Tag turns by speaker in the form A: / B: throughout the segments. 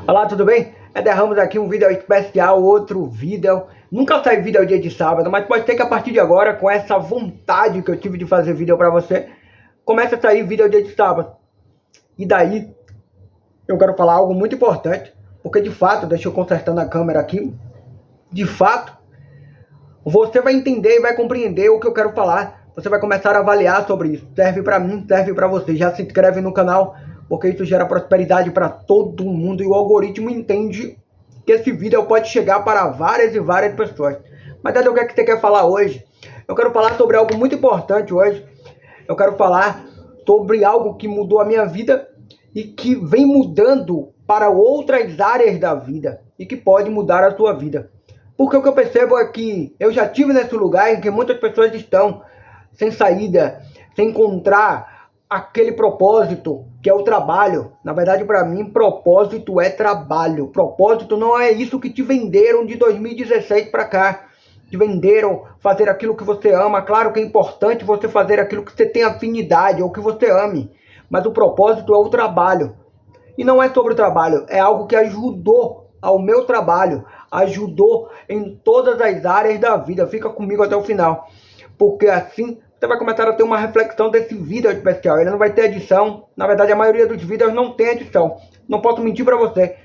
A: Olá, tudo bem? Derramos aqui um vídeo especial, outro vídeo. Nunca sai vídeo dia de sábado, mas pode ser que a partir de agora, com essa vontade que eu tive de fazer vídeo pra você, comece a sair vídeo dia de sábado. E daí, eu quero falar algo muito importante, porque de fato, deixa eu consertando a câmera aqui, de fato, você vai entender e vai compreender o que eu quero falar. Você vai começar a avaliar sobre isso. Serve pra mim, serve pra você. Já se inscreve no canal, porque isso gera prosperidade para todo mundo e o algoritmo entende que esse vídeo pode chegar para várias e várias pessoas. Mas é o que é que você quer falar hoje? Eu quero falar sobre algo muito importante hoje. Eu quero falar sobre algo que mudou a minha vida e que vem mudando para outras áreas da vida e que pode mudar a sua vida. Porque o que eu percebo é que eu já estive nesse lugar em que muitas pessoas estão sem saída, sem encontrar aquele propósito que é o trabalho. Na verdade, para mim, propósito é trabalho. Propósito não é isso que te venderam de 2016 para cá. Te venderam fazer aquilo que você ama. Claro que é importante você fazer aquilo que você tem afinidade ou que você ame. Mas o propósito é o trabalho. E não é sobre o trabalho, é algo que ajudou ao meu trabalho. Ajudou em todas as áreas da vida. Fica comigo até o final. Porque assim você vai começar a ter uma reflexão desse vídeo especial. Ele não vai ter edição. Na verdade, a maioria dos vídeos não tem edição. Não posso mentir para você.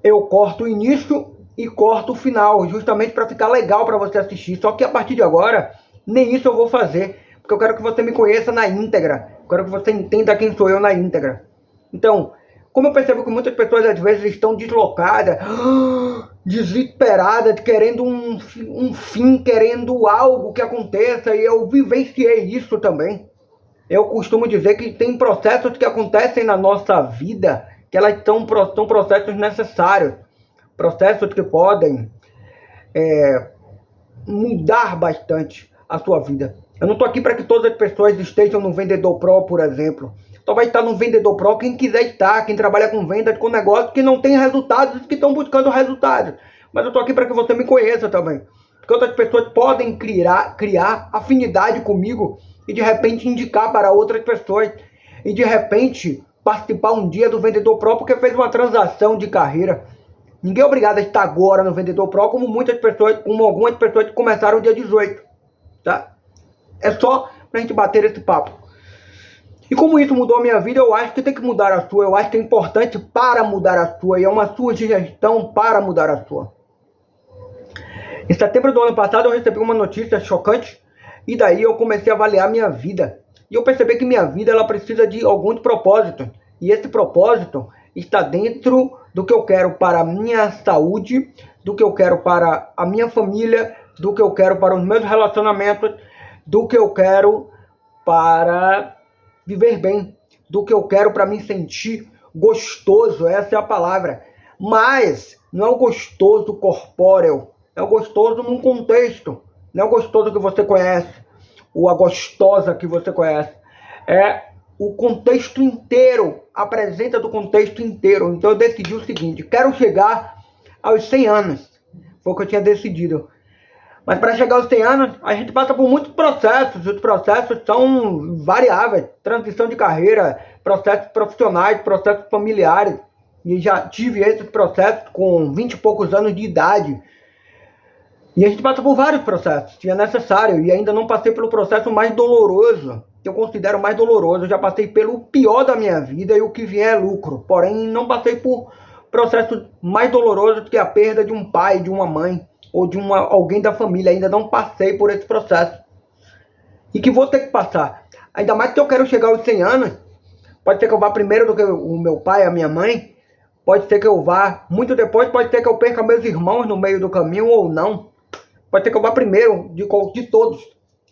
A: Eu corto o início e corto o final, justamente para ficar legal para você assistir. Só que a partir de agora, nem isso eu vou fazer. Porque eu quero que você me conheça na íntegra. Eu quero que você entenda quem sou eu na íntegra. Então, como eu percebo que muitas pessoas às vezes estão deslocadas, desesperadas, querendo um fim, querendo algo que aconteça, e eu vivenciei isso também. Eu costumo dizer que tem processos que acontecem na nossa vida, que elas são processos necessários, processos que podem mudar bastante a sua vida. Eu não estou aqui para que todas as pessoas estejam no Vendedor Pro, por exemplo. Só vai estar no Vendedor Pro quem quiser estar, quem trabalha com vendas, com negócios que não tem resultados, que estão buscando resultados. Mas eu estou aqui para que você me conheça também. Porque outras pessoas podem criar afinidade comigo e de repente indicar para outras pessoas. E de repente participar um dia do Vendedor Pro porque fez uma transação de carreira. Ninguém é obrigado a estar agora no Vendedor Pro como muitas pessoas, como algumas pessoas que começaram o dia 18. Tá? É só pra gente bater esse papo. E como isso mudou a minha vida, eu acho que tem que mudar a sua. Eu acho que é importante para mudar a sua. E é uma sugestão para mudar a sua. Em setembro do ano passado eu recebi uma notícia chocante. E daí eu comecei a avaliar a minha vida. E eu percebi que minha vida ela precisa de alguns propósitos. E esse propósito está dentro do que eu quero para a minha saúde, do que eu quero para a minha família, do que eu quero para os meus relacionamentos, do que eu quero para viver bem, do que eu quero para me sentir gostoso, essa é a palavra. Mas não é o gostoso corpóreo, é o gostoso num contexto. Não é o gostoso que você conhece, ou a gostosa que você conhece. É o contexto inteiro, a presença do contexto inteiro. Então eu decidi o seguinte, quero chegar aos 100 anos. Foi o que eu tinha decidido. Mas para chegar aos 100 anos, a gente passa por muitos processos. Os processos são variáveis. Transição de carreira, processos profissionais, processos familiares. E já tive esses processos com 20 e poucos anos de idade. E a gente passa por vários processos, se é necessário. E ainda não passei pelo processo mais doloroso, que eu considero mais doloroso. Eu já passei pelo pior da minha vida e o que vier é lucro. Porém, não passei por processo mais doloroso que a perda de um pai, de uma mãe, ou de alguém da família. Ainda não passei por esse processo. E que vou ter que passar. Ainda mais que eu quero chegar aos 100 anos. Pode ser que eu vá primeiro do que o meu pai, a minha mãe. Pode ser que eu vá muito depois. Pode ser que eu perca meus irmãos no meio do caminho ou não. Pode ser que eu vá primeiro de todos.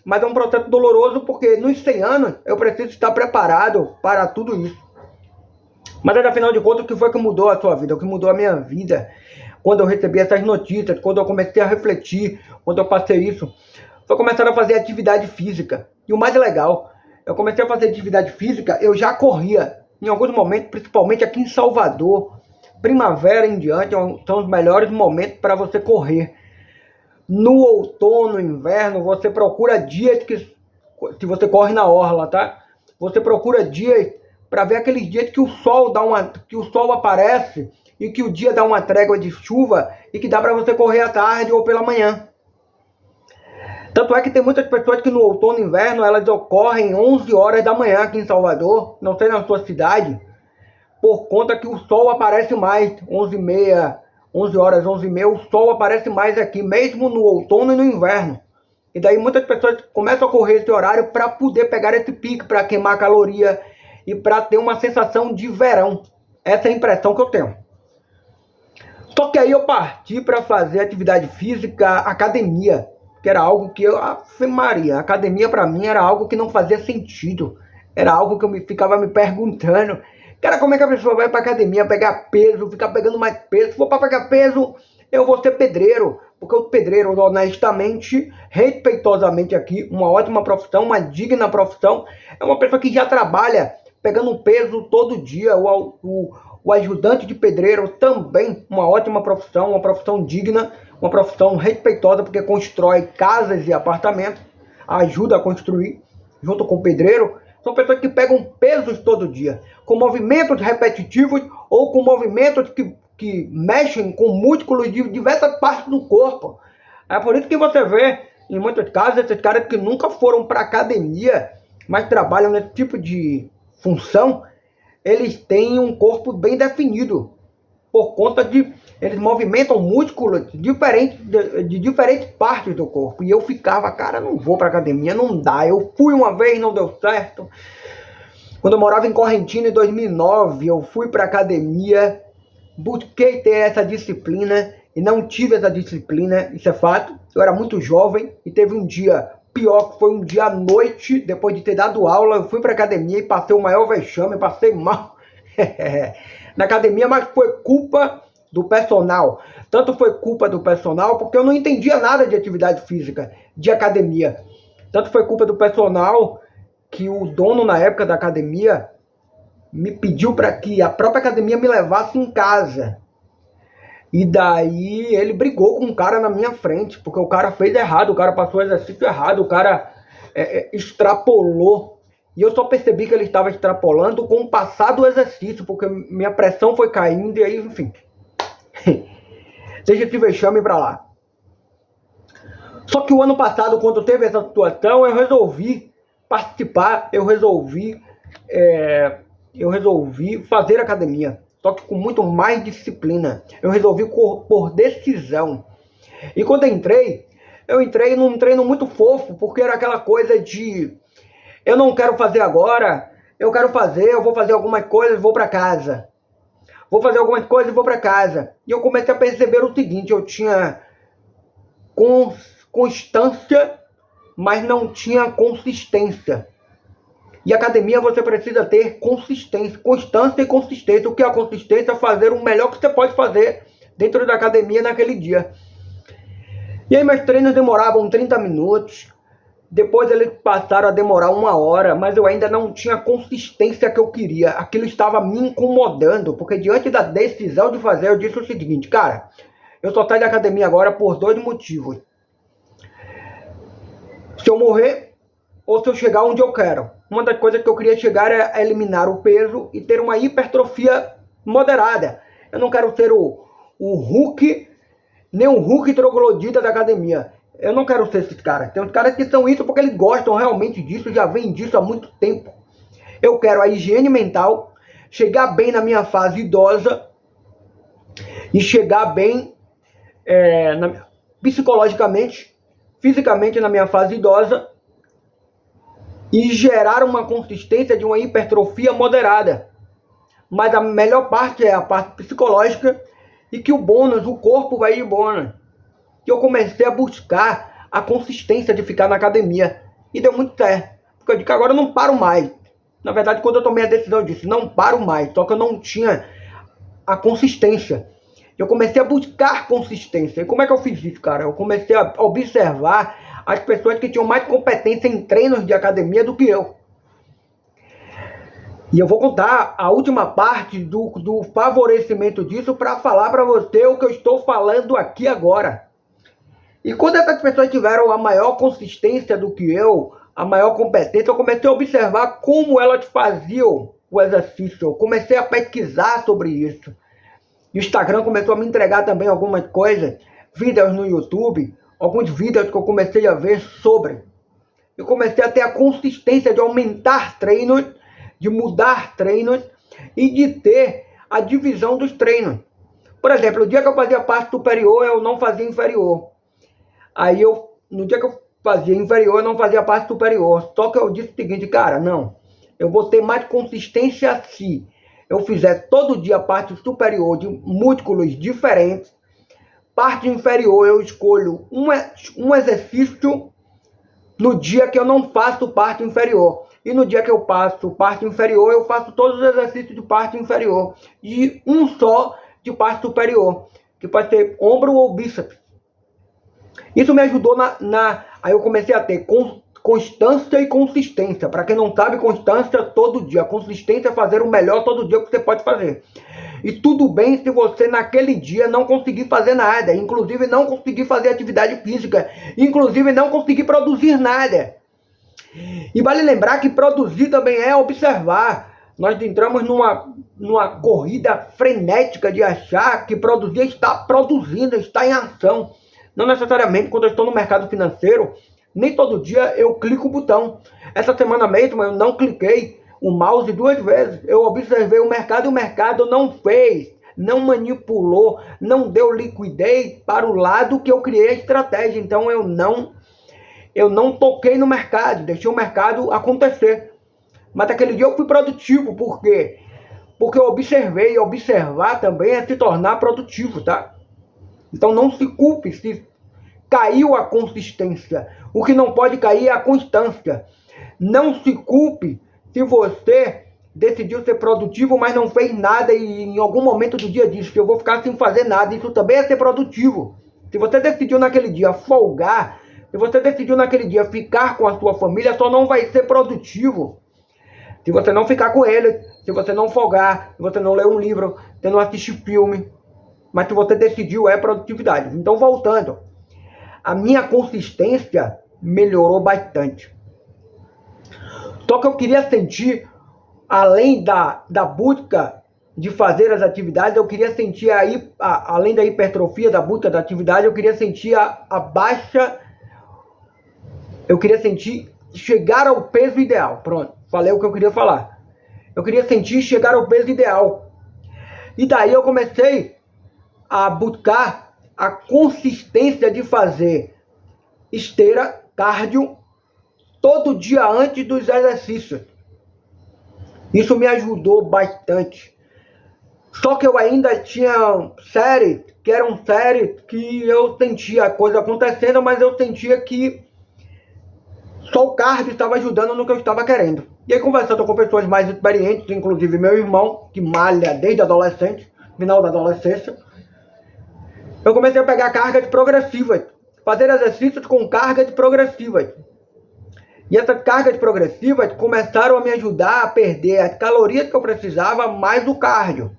A: Mas é um processo doloroso porque nos 100 anos eu preciso estar preparado para tudo isso. Mas afinal de contas, o que foi que mudou a sua vida? O que mudou a minha vida? Quando eu recebi essas notícias, quando eu comecei a refletir, quando eu passei isso, foi começar a fazer atividade física. E o mais legal, eu comecei a fazer atividade física, eu já corria. Em alguns momentos, principalmente aqui em Salvador, primavera em diante, são os melhores momentos para você correr. No outono, inverno, você procura dias que você corre na orla, tá? Você procura dias para ver aqueles dias que o sol aparece e que o dia dá uma trégua de chuva e que dá para você correr à tarde ou pela manhã. Tanto é que tem muitas pessoas que no outono e inverno elas ocorrem 11 horas da manhã aqui em Salvador, não sei na sua cidade, por conta que o sol aparece mais, 11h30, 11 horas, 11h30, o sol aparece mais aqui, mesmo no outono e no inverno. E daí muitas pessoas começam a correr esse horário para poder pegar esse pico, para queimar caloria e para ter uma sensação de verão. Essa é a impressão que eu tenho. Só que aí eu parti para fazer atividade física, academia, que era algo que eu afirmaria. Academia para mim era algo que não fazia sentido. Era algo que eu ficava me perguntando. Cara, como é que a pessoa vai para academia pegar peso, ficar pegando mais peso? Se for para pegar peso, eu vou ser pedreiro. Porque o pedreiro, honestamente, respeitosamente aqui, uma ótima profissão, uma digna profissão, é uma pessoa que já trabalha pegando peso todo dia. O ajudante de pedreiro também, uma ótima profissão, uma profissão digna, uma profissão respeitosa, porque constrói casas e apartamentos, ajuda a construir, junto com o pedreiro. São pessoas que pegam pesos todo dia, com movimentos repetitivos ou com movimentos que mexem com músculos de diversas partes do corpo. É por isso que você vê, em muitos casos, esses caras que nunca foram para academia, mas trabalham nesse tipo de função, eles têm um corpo bem definido, por conta de eles movimentam músculos de diferentes partes do corpo. E eu ficava, cara, não vou para academia, não dá. Eu fui uma vez, não deu certo. Quando eu morava em Correntina, em 2009, eu fui para academia, busquei ter essa disciplina e não tive essa disciplina, isso é fato. Eu era muito jovem e teve um dia pior, que foi um dia à noite, depois de ter dado aula, eu fui para academia e passei o maior vexame, passei mal na academia, mas foi culpa do personal. Tanto foi culpa do personal, porque eu não entendia nada de atividade física, de academia. Tanto foi culpa do personal, que o dono na época da academia me pediu para que a própria academia me levasse em casa. E daí ele brigou com um cara na minha frente, porque o cara fez errado, o cara passou o exercício errado, o cara extrapolou. E eu só percebi que ele estava extrapolando com o passar do exercício, porque minha pressão foi caindo e aí, enfim. Deixa esse vexame pra lá. Só que o ano passado, quando teve essa situação, eu resolvi participar, eu resolvi fazer academia. Só que com muito mais disciplina. Eu resolvi por decisão. E quando eu entrei num treino muito fofo, porque era aquela coisa de eu não quero fazer agora, eu vou fazer algumas coisas e vou para casa. Vou fazer algumas coisas e vou para casa. E eu comecei a perceber o seguinte, eu tinha constância, mas não tinha consistência. E academia você precisa ter consistência, constância e consistência. O que é a consistência? É fazer o melhor que você pode fazer dentro da academia naquele dia. E aí meus treinos demoravam 30 minutos. Depois eles passaram a demorar 1 hora, mas eu ainda não tinha a consistência que eu queria. Aquilo estava me incomodando, porque diante da decisão de fazer, eu disse o seguinte, cara, eu só saio da academia agora por 2 motivos. Se eu morrer ou se eu chegar onde eu quero. Uma das coisas que eu queria chegar é eliminar o peso e ter uma hipertrofia moderada. Eu não quero ser o Hulk, nem o Hulk troglodita da academia. Eu não quero ser esses caras. Tem uns caras que são isso porque eles gostam realmente disso, já vêm disso há muito tempo. Eu quero a higiene mental, chegar bem na minha fase idosa e chegar bem psicologicamente, fisicamente na minha fase idosa e gerar uma consistência de uma hipertrofia moderada. Mas a melhor parte é a parte psicológica e que o bônus, o corpo vai ir bônus. Que eu comecei a buscar a consistência de ficar na academia. E deu muito certo. Porque eu disse que agora eu não paro mais. Na verdade, quando eu tomei a decisão, eu disse, não paro mais. Só que eu não tinha a consistência. Eu comecei a buscar consistência. E como é que eu fiz isso, cara? Eu comecei a observar as pessoas que tinham mais competência em treinos de academia do que eu. E eu vou contar a última parte do favorecimento disso para falar para você o que eu estou falando aqui agora. E quando essas pessoas tiveram a maior consistência do que eu, a maior competência, eu comecei a observar como elas faziam o exercício. Eu comecei a pesquisar sobre isso. o Instagram começou a me entregar também algumas coisas, vídeos no YouTube, alguns vídeos que eu comecei a ver sobre. Eu comecei a ter a consistência de aumentar treinos, de mudar treinos e de ter a divisão dos treinos. Por exemplo, o dia que eu fazia parte superior, eu não fazia inferior. Aí no dia que eu fazia inferior, eu não fazia parte superior. Só que eu disse o seguinte, cara, não, eu vou ter mais consistência se eu fizer todo dia parte superior de músculos diferentes. Parte inferior eu escolho um exercício no dia que eu não faço parte inferior. E no dia que eu faço parte inferior, eu faço todos os exercícios de parte inferior. E um só de parte superior, que pode ser ombro ou bíceps. Isso me ajudou aí eu comecei a ter constância e consistência. Para quem não sabe, constância todo dia. Consistência é fazer o melhor todo dia que você pode fazer. E tudo bem se você naquele dia não conseguir fazer nada. Inclusive não conseguir fazer atividade física. Inclusive não conseguir produzir nada. E vale lembrar que produzir também é observar. Nós entramos numa corrida frenética de achar que produzir está produzindo, está em ação. Não necessariamente quando eu estou no mercado financeiro, nem todo dia eu clico o botão. Essa semana mesmo eu não cliquei o mouse 2 vezes. Eu observei o mercado e o mercado não fez, não manipulou, não deu liquidez para o lado que eu criei a estratégia. Então eu não toquei no mercado, deixei o mercado acontecer. Mas aquele dia eu fui produtivo, por quê? Porque eu observei, e observar também é se tornar produtivo, tá? Então não se culpe se caiu a consistência. O que não pode cair é a constância. Não se culpe se você decidiu ser produtivo, mas não fez nada e em algum momento do dia disse que eu vou ficar sem fazer nada. Isso também é ser produtivo. Se você decidiu naquele dia folgar, se você decidiu naquele dia ficar com a sua família, só não vai ser produtivo se você não ficar com ele, se você não folgar, se você não ler um livro, se não assistir filme. Mas se você decidiu, é produtividade. Então, voltando, a minha consistência melhorou bastante. Só que eu queria sentir, além da busca de fazer as atividades, eu queria sentir, além da hipertrofia, da busca da atividade, eu queria sentir a baixa, eu queria sentir chegar ao peso ideal. Pronto, falei o que eu queria falar. Eu queria sentir chegar ao peso ideal. E daí eu comecei a buscar a consistência de fazer esteira, cardio, todo dia antes dos exercícios. Isso me ajudou bastante. Só que eu ainda tinha séries, que eram séries que eu sentia a coisa acontecendo, mas eu sentia que só o cardio estava ajudando no que eu estava querendo. E aí, conversando com pessoas mais experientes, inclusive meu irmão, que malha desde adolescente, final da adolescência, eu comecei a pegar cargas progressivas, fazer exercícios com cargas progressivas. E essas cargas progressivas começaram a me ajudar a perder as calorias que eu precisava, mais o cardio.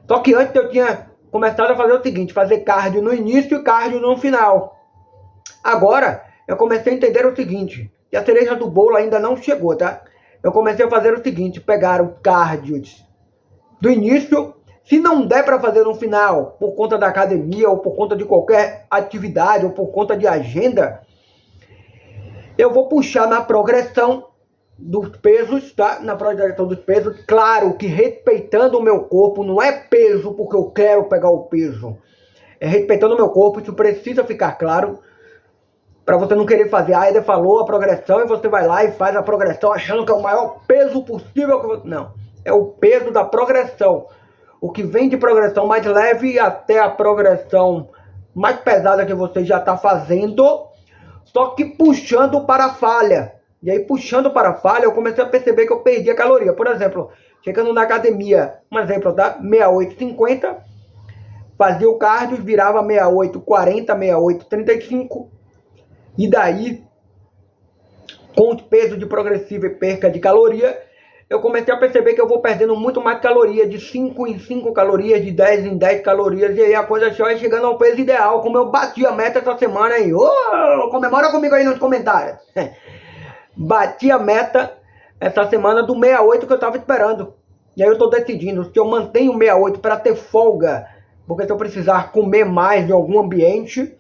A: Só que antes eu tinha começado a fazer o seguinte, fazer cardio no início e cardio no final. Agora, eu comecei a entender o seguinte, que a cereja do bolo ainda não chegou, tá? Eu comecei a fazer o seguinte, pegar o cardio do início, se não der para fazer no final, por conta da academia, ou por conta de qualquer atividade, ou por conta de agenda, eu vou puxar na progressão dos pesos, tá? Na progressão dos pesos, claro que respeitando o meu corpo, não é peso porque eu quero pegar o peso. É respeitando o meu corpo, isso precisa ficar claro, para você não querer fazer, a Eder falou a progressão e você vai lá e faz a progressão achando que é o maior peso possível. Não, é o peso da progressão. O que vem de progressão mais leve até a progressão mais pesada que você já está fazendo, só que puxando para a falha. E aí, puxando para a falha, eu comecei a perceber que eu perdi a caloria. Por exemplo, chegando na academia, um exemplo, tá? 68,50, fazia o cardio, virava 68,40, 68,35. E daí, com o peso de progressiva e perca de caloria, eu comecei a perceber que eu vou perdendo muito mais caloria, de 5 em 5 calorias, de 10 em 10 calorias, e aí a coisa só vai chegando ao peso ideal, como eu bati a meta essa semana aí. Comemora comigo aí nos comentários. Bati a meta essa semana do 68 que eu estava esperando. E aí eu estou decidindo se eu mantenho 68 para ter folga, porque se eu precisar comer mais em algum ambiente,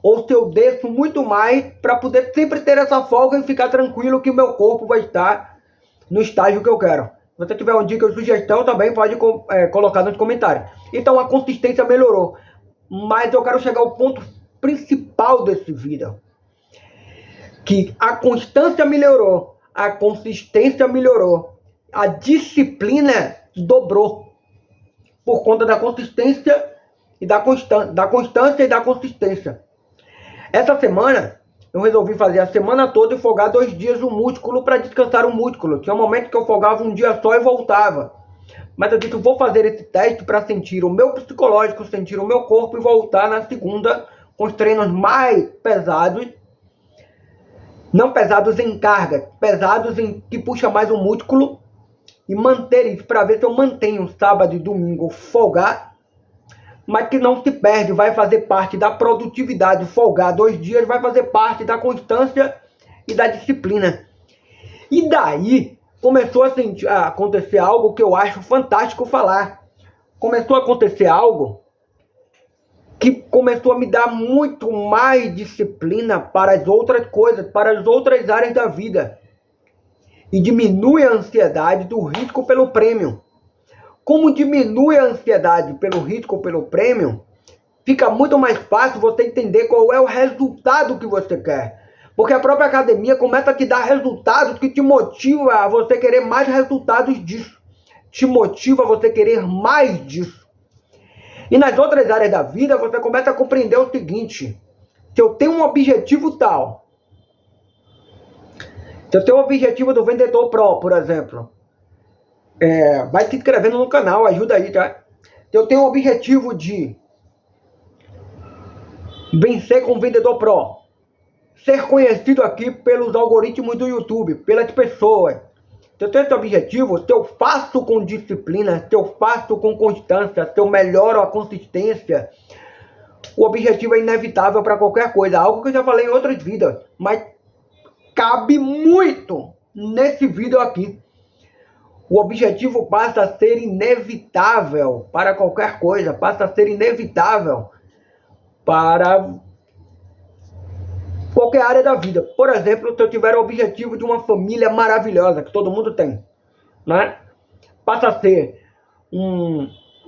A: ou se eu desço muito mais para poder sempre ter essa folga e ficar tranquilo que o meu corpo vai estar no estágio que eu quero. Se você tiver uma dica ou sugestão, também pode colocar nos comentários. Então a consistência melhorou, mas eu quero chegar ao ponto principal desse vídeo, que a constância melhorou, a consistência melhorou, a disciplina dobrou por conta da consistência e da constância e da consistência. Essa semana eu resolvi fazer a semana toda e folgar 2 dias o músculo para descansar o músculo. Tinha um momento que eu folgava um dia só e voltava. Mas eu disse, vou fazer esse teste para sentir o meu psicológico, sentir o meu corpo e voltar na segunda com os treinos mais pesados. Não pesados em carga, pesados em que puxa mais o músculo. E manter isso para ver se eu mantenho sábado e domingo folgar, mas que não se perde, vai fazer parte da produtividade. Folgar 2 dias vai fazer parte da constância e da disciplina. E daí começou a acontecer algo que eu acho fantástico falar. Começou a acontecer algo que começou a me dar muito mais disciplina para as outras coisas, para as outras áreas da vida. E diminui a ansiedade do risco pelo prêmio. Como diminui a ansiedade pelo risco pelo prêmio, fica muito mais fácil você entender qual é o resultado que você quer. Porque a própria academia começa a te dar resultados que te motivam a você querer mais resultados disso. Te motiva a você querer mais disso. E nas outras áreas da vida, você começa a compreender o seguinte: se eu tenho um objetivo tal, se eu tenho o objetivo do Vendedor Pro, por exemplo, vai se inscrevendo no canal, ajuda aí, tá? Se eu tenho o objetivo de vencer com o Vendedor Pro, ser conhecido aqui pelos algoritmos do YouTube, pelas pessoas. Se eu tenho esse objetivo, se eu faço com disciplina, se eu faço com constância, se eu melhoro a consistência, o objetivo é inevitável para qualquer coisa. Algo que eu já falei em outras vidas, mas cabe muito nesse vídeo aqui. O objetivo passa a ser inevitável para qualquer coisa, passa a ser inevitável para qualquer área da vida. Por exemplo, se eu tiver o objetivo de uma família maravilhosa, que todo mundo tem, né? Passa a ser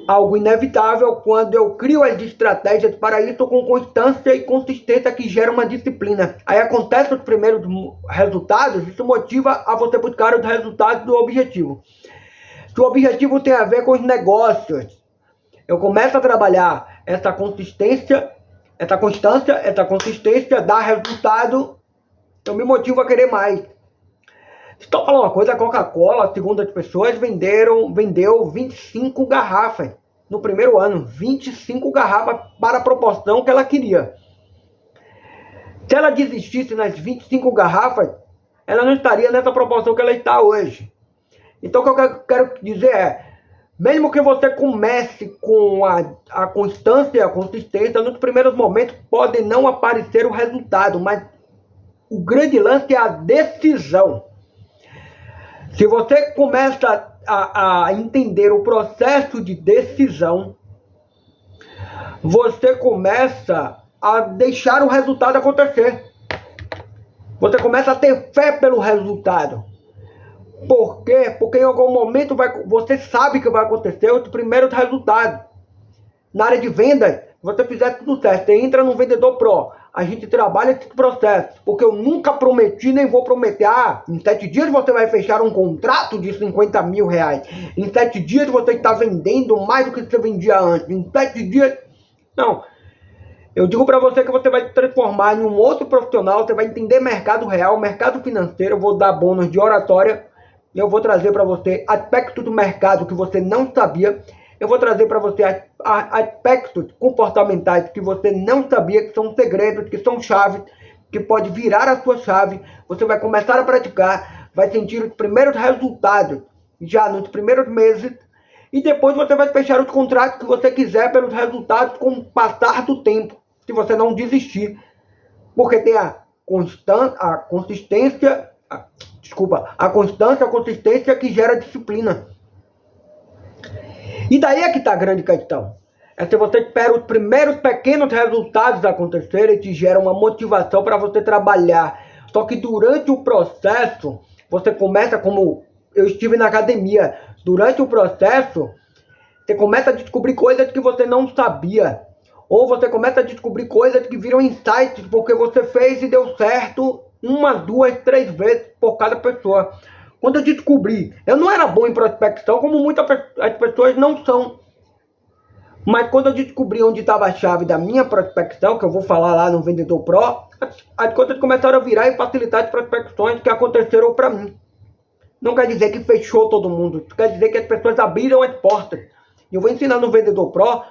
A: algo inevitável quando eu crio as estratégias para isso com constância e consistência que gera uma disciplina. Aí acontece os primeiros resultados, isso motiva a você buscar os resultados do objetivo. Se o objetivo tem a ver com os negócios, eu começo a trabalhar essa consistência, essa constância, essa consistência dá resultado, eu me motivo a querer mais. Estou falando uma coisa, a Coca-Cola, segundo as pessoas, vendeu 25 garrafas no primeiro ano. 25 garrafas para a proporção que ela queria. Se ela desistisse nas 25 garrafas, ela não estaria nessa proporção que ela está hoje. Então o que eu quero dizer é, mesmo que você comece com a constância e a consistência, nos primeiros momentos pode não aparecer o resultado, mas o grande lance é a decisão. Se você começa a entender o processo de decisão, você começa a deixar o resultado acontecer. Você começa a ter fé pelo resultado. Por quê? Porque em algum momento você sabe que vai acontecer os primeiros resultados. Na área de vendas, se você fizer tudo certo, você entra no Vendedor Pro, a gente trabalha esse processo, porque eu nunca prometi, nem vou prometer, em 7 dias você vai fechar um contrato de 50 mil reais, em 7 dias você está vendendo mais do que você vendia antes, em 7 dias, não. Eu digo para você que você vai se transformar em um outro profissional, você vai entender mercado real, mercado financeiro, eu vou dar bônus de oratória, e eu vou trazer para você aspectos do mercado que você não sabia. Eu vou trazer para você aspectos comportamentais que você não sabia, que são segredos, que são chaves, que pode virar a sua chave. Você vai começar a praticar, vai sentir os primeiros resultados já nos primeiros meses. E depois você vai fechar os contratos que você quiser pelos resultados com o passar do tempo. Se você não desistir. Porque tem a consistência, a consistência que gera disciplina. E daí é que está a grande questão. É se você espera os primeiros pequenos resultados acontecerem, te gera uma motivação para você trabalhar. Só que durante o processo, você começa, como eu estive na academia, durante o processo, você começa a descobrir coisas que você não sabia. Ou você começa a descobrir coisas que viram insights porque você fez e deu certo 1, 2, 3 vezes por cada pessoa. Quando eu descobri, eu não era bom em prospecção, como muitas as pessoas não são. Mas quando eu descobri onde estava a chave da minha prospecção, que eu vou falar lá no Vendedor Pro, as coisas começaram a virar e facilitar as prospecções que aconteceram para mim. Não quer dizer que fechou todo mundo, quer dizer que as pessoas abriram as portas. E eu vou ensinar no Vendedor Pro,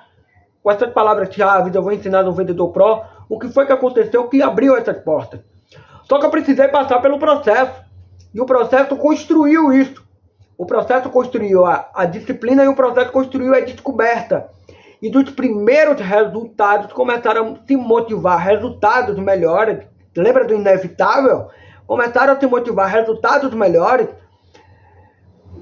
A: com essas palavras-chave, eu vou ensinar no Vendedor Pro o que foi que aconteceu que abriu essas portas. Só que eu precisei passar pelo processo. E o processo construiu isso. O processo construiu a disciplina e o processo construiu a descoberta. E dos primeiros resultados começaram a se motivar resultados melhores. Lembra do inevitável? Começaram a se motivar resultados melhores,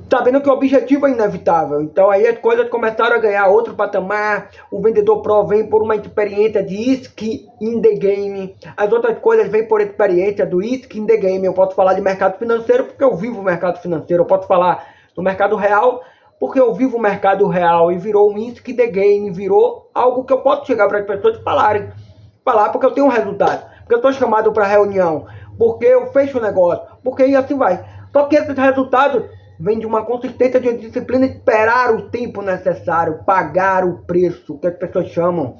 A: sabendo que o objetivo é inevitável. Então aí as coisas começaram a ganhar outro patamar. O Vendedor Pro vem por uma experiência de skin in the game. As outras coisas vêm por experiência do skin in the game. Eu posso falar de mercado financeiro porque eu vivo o mercado financeiro. Eu posso falar do mercado real porque eu vivo o mercado real. E virou um skin in the game. Virou algo que eu posso chegar para as pessoas e falar porque eu tenho um resultado. Porque eu estou chamado para reunião. Porque eu fecho o negócio. Porque e assim vai. Só que esses resultados vem de uma consistência de disciplina, esperar o tempo necessário, pagar o preço, que as pessoas chamam.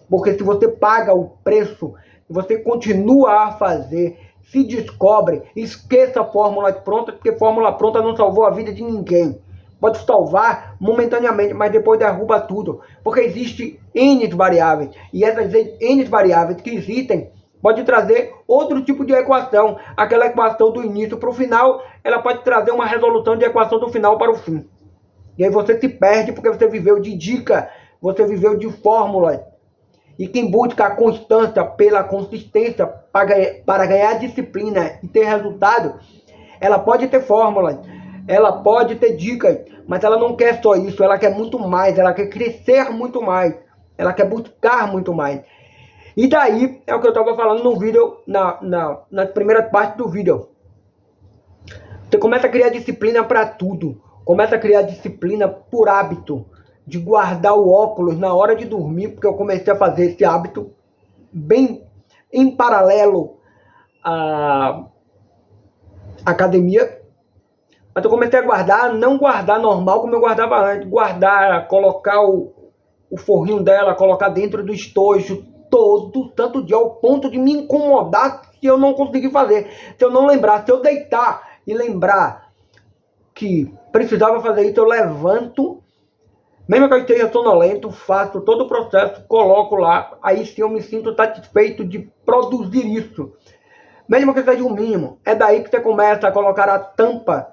A: Porque se você paga o preço, você continua a fazer, se descobre, esqueça a fórmula pronta, porque fórmula pronta não salvou a vida de ninguém. Pode salvar momentaneamente, mas depois derruba tudo. Porque existe N variáveis. E essas N variáveis que existem, pode trazer outro tipo de equação. Aquela equação do início para o final, ela pode trazer uma resolução de equação do final para o fim. E aí você se perde porque você viveu de dica, você viveu de fórmulas. E quem busca a constância pela consistência para ganhar disciplina e ter resultado, ela pode ter fórmulas, ela pode ter dicas, mas ela não quer só isso, ela quer muito mais, ela quer crescer muito mais, ela quer buscar muito mais. E daí é o que eu estava falando no vídeo, na primeira parte do vídeo. Você começa a criar disciplina para tudo. Começa a criar disciplina por hábito. De guardar o óculos na hora de dormir, porque eu comecei a fazer esse hábito bem em paralelo à academia. Mas eu comecei a guardar, não guardar normal como eu guardava antes. Guardar, colocar o forrinho dela, colocar dentro do estojo todo santo dia, ao ponto de me incomodar se eu não conseguir fazer. Se eu não lembrar, se eu deitar e lembrar que precisava fazer isso, eu levanto, mesmo que eu esteja sonolento, faço todo o processo, coloco lá, aí sim eu me sinto satisfeito de produzir isso. Mesmo que seja o mínimo. É daí que você começa a colocar a tampa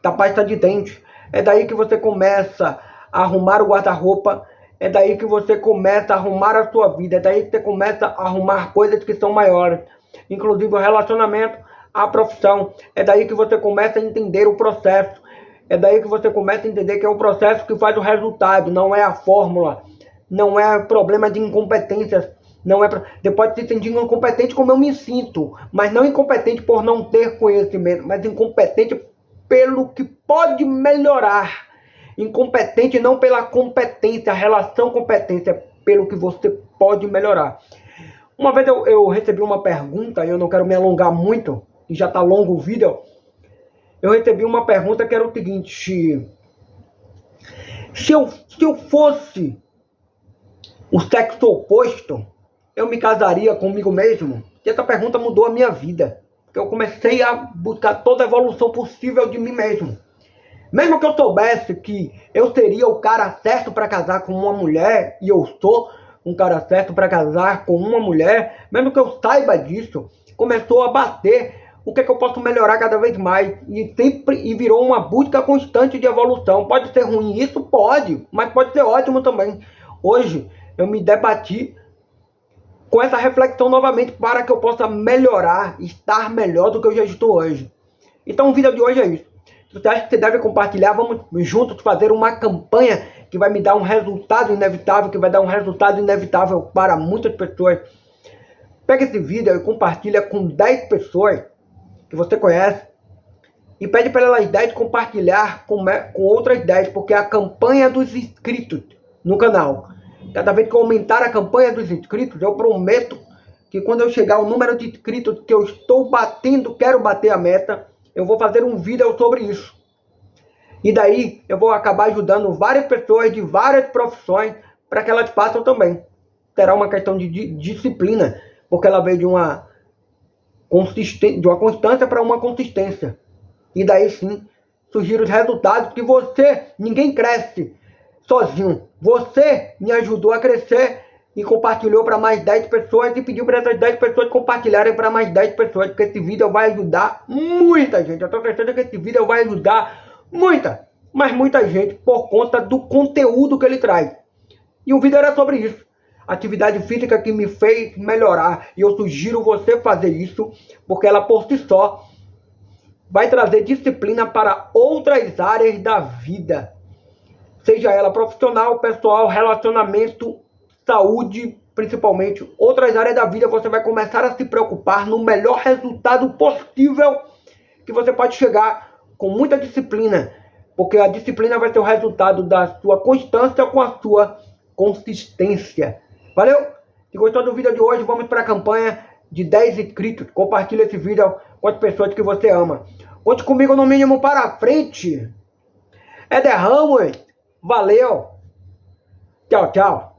A: da pasta de dente. É daí que você começa a arrumar o guarda-roupa. É daí que você começa a arrumar a sua vida. É daí que você começa a arrumar coisas que são maiores. Inclusive o relacionamento, a profissão. É daí que você começa a entender o processo. É daí que você começa a entender que é o processo que faz o resultado. Não é a fórmula. Não é problema de incompetências. Não é você pode se sentir incompetente como eu me sinto. Mas não incompetente por não ter conhecimento. Mas incompetente pelo que pode melhorar. Incompetente não pela competência, a relação competência, pelo que você pode melhorar. Uma vez eu recebi uma pergunta, e eu não quero me alongar muito, e já está longo o vídeo. Eu recebi uma pergunta que era o seguinte: se eu fosse o sexo oposto, eu me casaria comigo mesmo? E essa pergunta mudou a minha vida, porque eu comecei a buscar toda a evolução possível de mim mesmo. Mesmo que eu soubesse que eu seria o cara certo para casar com uma mulher, e eu sou um cara certo para casar com uma mulher, mesmo que eu saiba disso, começou a bater o que é que eu posso melhorar cada vez mais, e virou uma busca constante de evolução. Pode ser ruim isso? Pode, mas pode ser ótimo também. Hoje eu me debati com essa reflexão novamente para que eu possa melhorar, estar melhor do que eu já estou hoje. Então o vídeo de hoje é isso. Se Se você acha que você deve compartilhar, vamos juntos fazer uma campanha que vai me dar um resultado inevitável, que vai dar um resultado inevitável para muitas pessoas. Pega esse vídeo e compartilha com 10 pessoas que você conhece e pede para elas 10 compartilhar com outras 10, porque é a campanha dos inscritos no canal. Cada vez que eu aumentar a campanha dos inscritos, eu prometo que quando eu chegar ao número de inscritos que eu estou batendo, quero bater a meta, eu vou fazer um vídeo sobre isso. E daí eu vou acabar ajudando várias pessoas de várias profissões para que elas façam também. Terá uma questão de disciplina, porque ela veio de uma constância para uma consistência. E daí sim surgiram os resultados que ninguém cresce sozinho. Você me ajudou a crescer e compartilhou para mais 10 pessoas e pediu para essas 10 pessoas compartilharem para mais 10 pessoas, porque esse vídeo vai ajudar muita gente. Eu tenho certeza que esse vídeo vai ajudar muita gente por conta do conteúdo que ele traz. E o vídeo era sobre isso. Atividade física que me fez melhorar. E eu sugiro você fazer isso, porque ela por si só vai trazer disciplina para outras áreas da vida. Seja ela profissional, pessoal, relacionamento, saúde, principalmente. Outras áreas da vida você vai começar a se preocupar no melhor resultado possível que você pode chegar com muita disciplina. Porque a disciplina vai ser o resultado da sua constância com a sua consistência. Valeu? Se gostou do vídeo de hoje, vamos para a campanha de 10 inscritos. Compartilhe esse vídeo com as pessoas que você ama. Conte comigo no mínimo para frente. É derramo, hein? Valeu. Tchau, tchau.